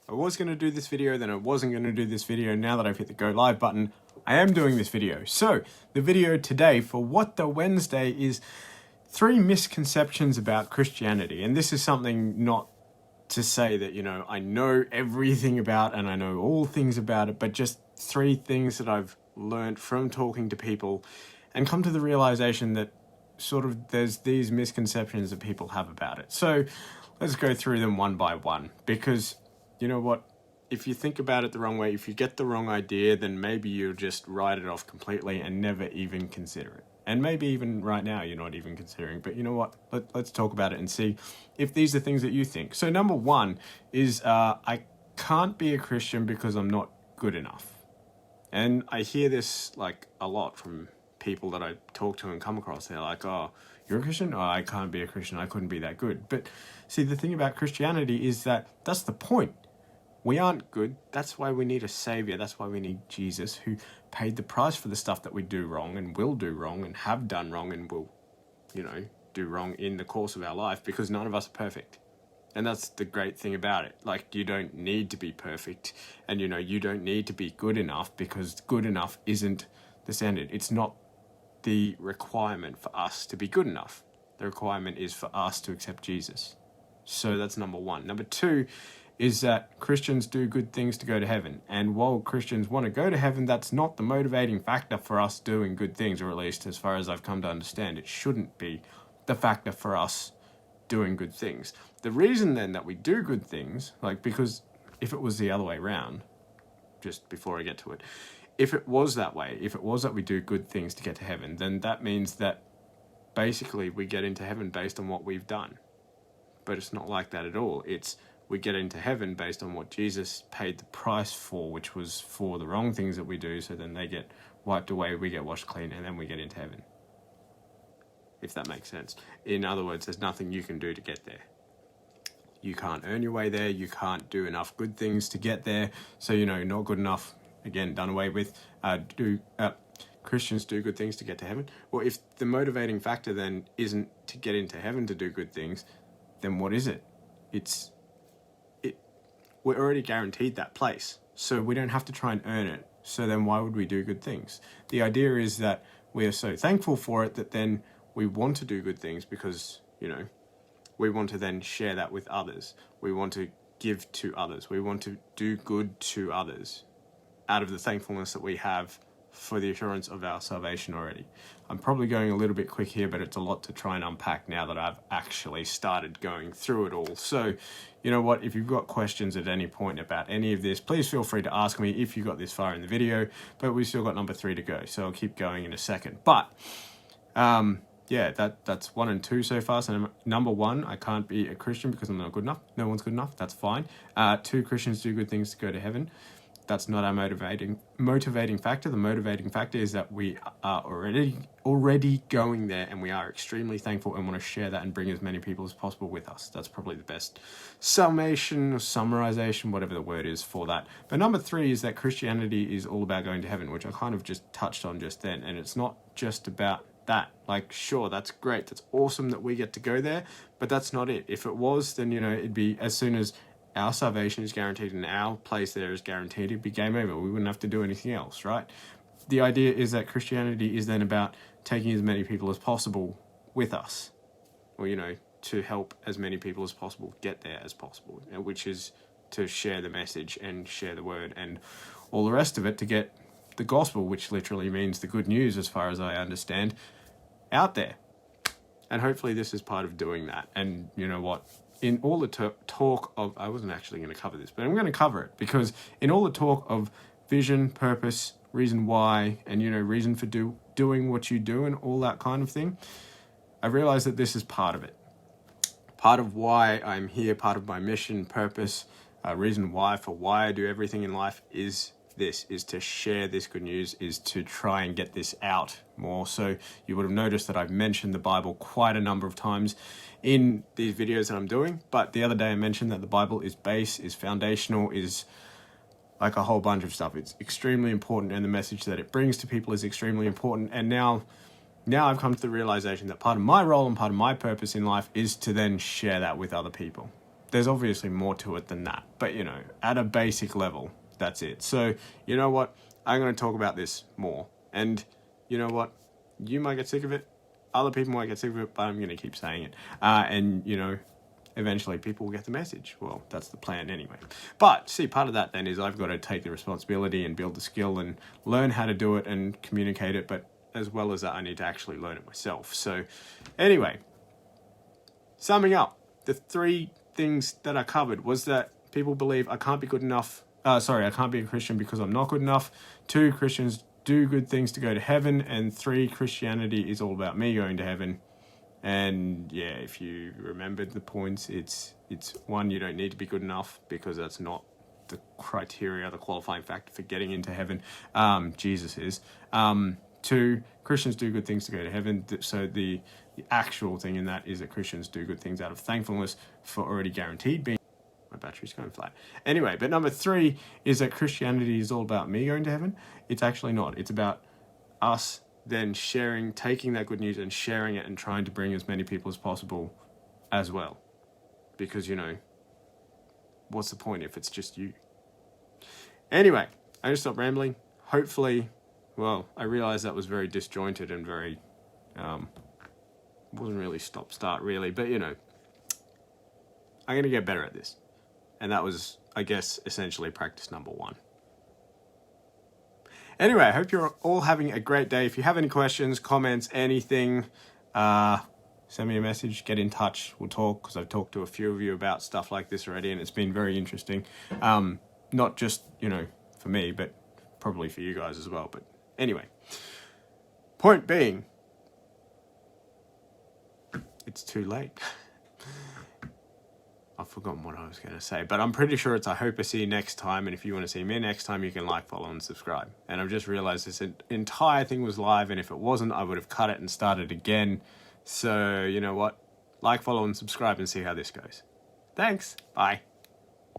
I was going to do this video, then I wasn't going to do this video. Now that I've hit the go live button, I am doing this video. So the video today for What the Wednesday is 3 misconceptions about Christianity. And this is something not to say that, I know everything about and I know all things about it, but just 3 things that I've learned from talking to people and come to the realization that sort of there's these misconceptions that people have about it. So let's go through them one by one, because you know what? If you think about it the wrong way, if you get the wrong idea, then maybe you'll just write it off completely and never even consider it. And maybe even right now you're not even considering. But you know what? Let's talk about it and see if these are things that you think. So number 1 is I can't be a Christian because I'm not good enough. And I hear this like a lot from people that I talk to and come across. They're like, oh, you're a Christian? Oh, I can't be a Christian. I couldn't be that good. But see, the thing about Christianity is that that's the point. We aren't good. That's why we need a savior. That's why we need Jesus, who paid the price for the stuff that we do wrong and will do wrong and have done wrong and will, do wrong in the course of our life, because none of us are perfect. And that's the great thing about it. Like, you don't need to be perfect, and, you don't need to be good enough, because good enough isn't the standard. It's not the requirement for us to be good enough. The requirement is for us to accept Jesus. So that's number 1. Number 2 is that Christians do good things to go to heaven. And while Christians want to go to heaven, that's not the motivating factor for us doing good things, or at least as far as I've come to understand, it shouldn't be the factor for us doing good things. The reason then that we do good things, because if it was the other way around, just before I get to it, if it was that way, if it was that we do good things to get to heaven, then that means that basically we get into heaven based on what we've done. But it's not like that at all. It's we get into heaven based on what Jesus paid the price for, which was for the wrong things that we do, so then they get wiped away, we get washed clean, and then we get into heaven. If that makes sense. In other words, there's nothing you can do to get there. You can't earn your way there, you can't do enough good things to get there, so not good enough, again, done away with. Christians do good things to get to heaven. Well, if the motivating factor then isn't to get into heaven to do good things, then what is it? We're already guaranteed that place, so we don't have to try and earn it. So then why would we do good things? The idea is that we are so thankful for it that then we want to do good things because, we want to then share that with others. We want to give to others. We want to do good to others out of the thankfulness that we have for the assurance of our salvation already. I'm probably going a little bit quick here, but it's a lot to try and unpack now that I've actually started going through it all. So, you know what, if you've got questions at any point about any of this, please feel free to ask me if you got this far in the video, but we've still got number 3 to go, so I'll keep going in a second. But, that's 1 and 2 so far. So number 1, I can't be a Christian because I'm not good enough. No one's good enough. That's fine. 2, Christians do good things to go to heaven. That's not our motivating factor. The motivating factor is that we are already going there, and we are extremely thankful and want to share that and bring as many people as possible with us. That's probably the best summation or summarization, whatever the word is for that. But number 3 is that Christianity is all about going to heaven, which I kind of just touched on just then. And it's not just about that. Sure, that's great. That's awesome that we get to go there, but that's not it. If it was, then, it'd be as soon as our salvation is guaranteed and our place there is guaranteed, it'd be game over. We wouldn't have to do anything else, right? The idea is that Christianity is then about taking as many people as possible with us, or, to help as many people as possible get there as possible, which is to share the message and share the word and all the rest of it to get the gospel, which literally means the good news as far as I understand, out there. And hopefully this is part of doing that. And you know what? In all the talk of, I wasn't actually going to cover this, but I'm going to cover it, because in all the talk of vision, purpose, reason why, and, reason for doing what you do and all that kind of thing, I realized that this is part of it. Part of why I'm here, part of my mission, purpose, reason why I do everything in life is to share this good news, is to try and get this out more. So you would have noticed that I've mentioned the Bible quite a number of times in these videos that I'm doing. But the other day I mentioned that the Bible is base, is foundational, is like a whole bunch of stuff. It's extremely important, and the message that it brings to people is extremely important. And now I've come to the realization that part of my role and part of my purpose in life is to then share that with other people. there's obviously more to it than that. But, you know, at a basic level, that's it. So, you know what? I'm going to talk about this more. And you know what? You might get sick of it. Other people might get sick of it, but I'm going to keep saying it. And, you know, eventually people will get the message. Well, that's the plan anyway. But, see, part of that then is I've got to take the responsibility and build the skill and learn how to do it and communicate it. But as well as that, I need to actually learn it myself. So, anyway, summing up, the 3 things that I covered was that people believe I can't be good enough. I can't be a Christian because I'm not good enough. 2, Christians do good things to go to heaven. And 3, Christianity is all about me going to heaven. And yeah, if you remembered the points, it's 1, you don't need to be good enough because that's not the criteria, the qualifying factor for getting into heaven. Jesus is. 2, Christians do good things to go to heaven. So the actual thing in that is that Christians do good things out of thankfulness for already guaranteed being. My battery's going flat. Anyway, but number 3 is that Christianity is all about me going to heaven. It's actually not. It's about us then taking that good news and sharing it and trying to bring as many people as possible as well. Because, you know, what's the point if it's just you? Anyway, I'm going to stop rambling. Hopefully, well, I realized that was very disjointed and very, wasn't really stop-start really, but, you know, I'm going to get better at this. And that was, I guess, essentially practice number 1. Anyway, I hope you're all having a great day. If you have any questions, comments, anything, send me a message, get in touch, we'll talk, because I've talked to a few of you about stuff like this already, and it's been very interesting. Not just, you know, for me, but probably for you guys as well. But anyway, point being, it's too late. I've forgotten what I was going to say, but I'm pretty sure it's I hope I see you next time. And if you want to see me next time, you can like, follow, and subscribe. And I've just realized this entire thing was live, and if it wasn't, I would have cut it and started again. So, you know what? Like, follow, and subscribe and see how this goes. Thanks. Bye.